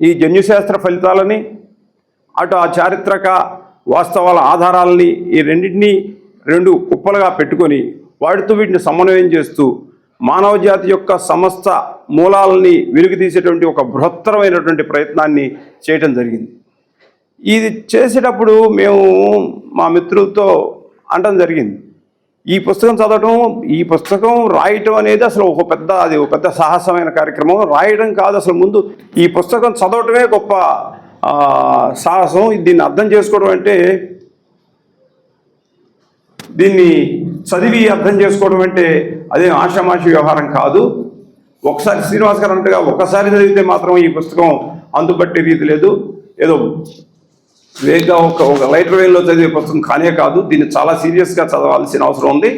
ఈ జన్యుశాస్త్ర ఫలితాలని అటు ఆ చారిత్రక వాస్తవాల ఆధారాలని ఈ రెండింటినీ రెండు కుప్పలుగా పెట్టుకొని వాటితో వీటిని సమన్వయం చేస్తూ మానవ జాతి యొక్క సమస్త మూలాలని వెలుగుతీసేటువంటి ఒక బృహత్తరమైనటువంటి ప్రయత్నాన్ని చేయటం జరిగింది. ఇది చేసేటప్పుడు మేము మా మిత్రులతో అనడం జరిగింది, ఈ పుస్తకం చదవటం, ఈ పుస్తకం రాయటం అనేది అసలు ఒక పెద్ద సాహసమైన కార్యక్రమం. రాయడం కాదు, అసలు ముందు ఈ పుస్తకం చదవటమే గొప్ప సాహసం. దీన్ని అర్థం చేసుకోవడం అంటే, దీన్ని చదివి అర్థం చేసుకోవడం అంటే అదేం ఆషామాషి వ్యవహారం కాదు. ఒకసారి శ్రీనివాస్ గారు అంటగా ఒకసారి చదివితే మాత్రం ఈ పుస్తకం అందుబట్టే రీతి లేదు. ఏదో వేగంగా ఒక లైటర్ వేలో చదివే పుస్తకం కానే కాదు. దీన్ని చాలా సీరియస్గా చదవాల్సిన అవసరం ఉంది.